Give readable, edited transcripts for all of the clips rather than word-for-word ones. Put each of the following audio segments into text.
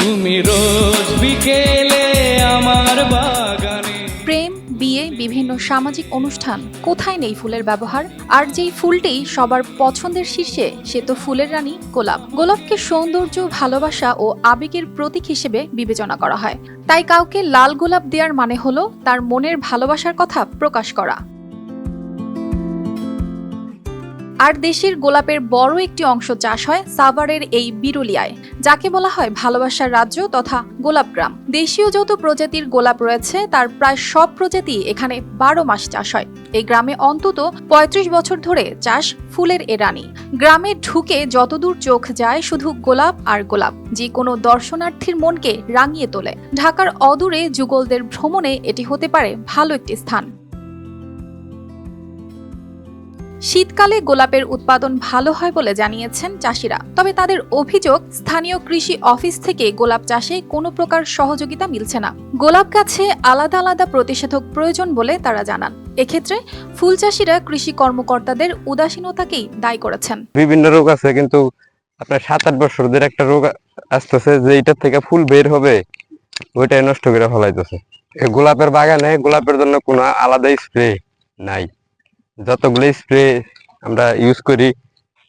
তুমি রোজ বিকেলে আমার বাগানে। প্রেম, বিয়ে, বিভিন্ন সামাজিক অনুষ্ঠান, কোথায় নেই ফুলের ব্যবহার? আর যেই ফুলটি সবার পছন্দের শীর্ষে, সে তো ফুলের রানী গোলাপ। গোলাপকে সৌন্দর্য, ভালোবাসা ও আবেগের প্রতীক হিসেবে বিবেচনা করা হয়। তাই কাউকে লাল গোলাপ দেওয়ার মানে হলো তার মনের ভালোবাসার কথা প্রকাশ করা। আর দেশের গোলাপের বড় একটি অংশ চাষ হয় সাভারের এই বিরুলিয়ায়, যাকে বলা হয় ভালোবাসার রাজ্য তথা গোলাপ গ্রাম। দেশীয় যত প্রজাতির গোলাপ রয়েছে তার প্রায় সব প্রজাতি এখানে 12 মাস চাষ হয়। এই গ্রামে অন্তত 35 বছর ধরে চাষ ফুলের এ রানী। গ্রামে ঢুকে যতদূর চোখ যায় শুধু গোলাপ আর গোলাপ, যে কোনো দর্শনার্থীর মনকে রাঙিয়ে তোলে। ঢাকার অদূরে যুগলদের ভ্রমণে এটি হতে পারে ভালো একটি স্থান। শীতকালে গোলাপের উৎপাদন ভালো হয় বলে জানিয়েছেন চাষিরা। তবে তাদের অভিযোগ, স্থানীয় কৃষি অফিস থেকে গোলাপ চাষে কোনো প্রকার সহযোগিতা মিলছে না। গোলাপ গাছে আলাদা আলাদা প্রতিষেধক প্রয়োজন বলে তারা জানান। এক্ষেত্রে ফুল চাষিরা কৃষি কর্মকর্তাদের উদাসীনতাকেই দায়ী করেছেন। বিভিন্ন রোগ আছে, কিন্তু আপনার 7-8 বছর ধরে একটা রোগ আসতেছে যে এটার থেকে ফুল বের হবে, ওইটাই নষ্ট করে ফেলাইতেছে। গোলাপের বাগানে গোলাপের জন্য কোনো আলাদা স্প্রে নাই। যতগুলো স্প্রে আমরা ইউজ করি,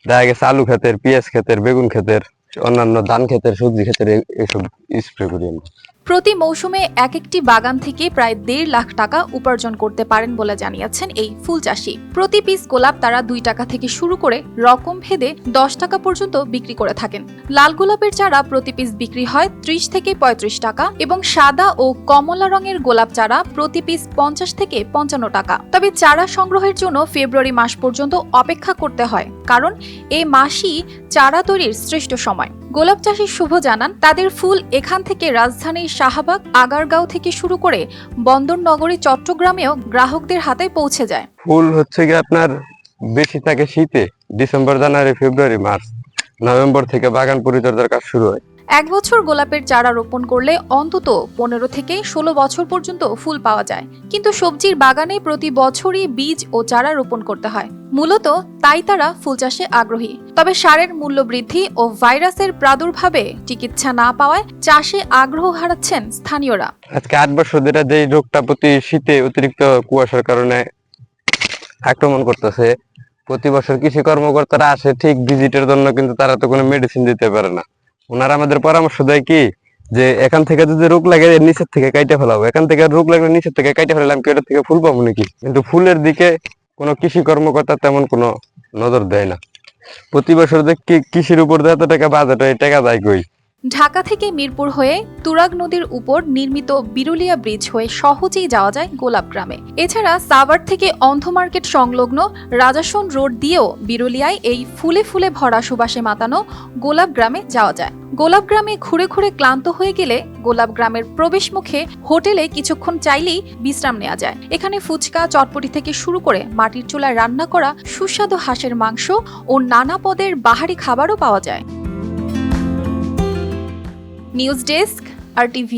দেখা গেছে আলু ক্ষেতের, পেঁয়াজ ক্ষেতের, বেগুন ক্ষেতের, অন্যান্য ধান ক্ষেতের, সবজি ক্ষেতের এইসব স্প্রে করি আমরা। প্রতি মৌসুমে এক একটি বাগান থেকে প্রায় 1.5 লাখ টাকা উপার্জন করতে পারেন বলে জানিয়েছেন এই ফুল চাষী। প্রতি পিস গোলাপ তারা 2 টাকা থেকে শুরু করে রকম ভেদে 10 টাকা পর্যন্ত বিক্রি করে থাকেন। লাল গোলাপের চারা প্রতি পিস বিক্রি হয় 30 থেকে 35 টাকা এবং সাদা ও কমলা রঙের গোলাপ চারা প্রতি পিস 50 থেকে 55 টাকা। তবে চারা সংগ্রহের জন্য ফেব্রুয়ারি মাস পর্যন্ত অপেক্ষা করতে হয়, কারণ এই মাসই চারা তৈরির শ্রেষ্ঠ সময়। গোলাপ চাষী শুভ জানান, তাদের ফুল এখান থেকে রাজধানীর শাহবাগ, আগারগাঁও থেকে শুরু করে বন্দরনগরী চট্টগ্রামেও গ্রাহকদের হাতে পৌঁছে যায়। ফুল হচ্ছে কি আপনার বেশি থাকে শীতে, ডিসেম্বর, জানুয়ারি, ফেব্রুয়ারি, মার্চ, নভেম্বর থেকে বাগান পরিচর্যার কাজ শুরু হয়। 1 বছর গোলাপের চারা রোপণ করলে অন্তত 15 থেকে 16 বছর পর্যন্ত ফুল পাওয়া যায়। কিন্তু সবজির বাগানে প্রতি বছরই বীজ ও চারা রোপণ করতে হয়। মূলত তাই তারা ফুল চাষে আগ্রহী। তবে সারের মূল্য বৃদ্ধি ও ভাইরাসের প্রাদুর্ভাবে চিকিৎসা না পাওয়ায় চাষে আগ্রহ হারাচ্ছেন স্থানীয়রা। আজকে 8 বছর ধরে যে রোগটা প্রতি শীতে অতিরিক্ত কুয়াশার কারণে আক্রমণ করতেছে, প্রতি বছর কৃষি কর্মকর্তারা আসে ঠিক ভিজিটের জন্য, কিন্তু তারা তো কোনো মেডিসিন দিতে পারে না। ওনারা আমাদের পরামর্শ দেয় কি, যে এখান থেকে যদি রোগ লাগে নিচের থেকে কাইটে ফেলাবো, এখান থেকে রোগ লাগলে নিচের থেকে কাইটে ফেলাম, কি ওটা থেকে ফুল পাবো নাকি? কিন্তু ফুলের দিকে কোনো কৃষি কর্মকর্তা তেমন কোনো নজর দেয় না। প্রতি বছর যে কৃষির উপর এত টাকা বাজেট হয়, টাকা যায় কই? ঢাকা থেকে মিরপুর হয়ে তুরাগ নদীর উপর নির্মিত বিরুলিয়া ব্রিজ হয়ে সহজেই যাওয়া যায় গোলাপ গ্রামে। এছাড়া সাভার থেকে অন্ধ মার্কেট সংলগ্ন রাজাসন রোড দিয়েও বিরুলিয়ায় এই ফুলে ফুলে ভরা সুবাসে মাতানো গোলাপ গ্রামে যাওয়া যায়। গোলাপ গ্রামে ঘুরে ঘুরে ক্লান্ত হয়ে গেলে গোলাপ গ্রামের প্রবেশ মুখে হোটেলে কিছুক্ষণ চাইলেই বিশ্রাম নেওয়া যায়। এখানে ফুচকা, চটপটি থেকে শুরু করে মাটির চুলায় রান্না করা সুস্বাদু হাঁসের মাংস ও নানা পদের বাহারি খাবারও পাওয়া যায়। News desk, RTV।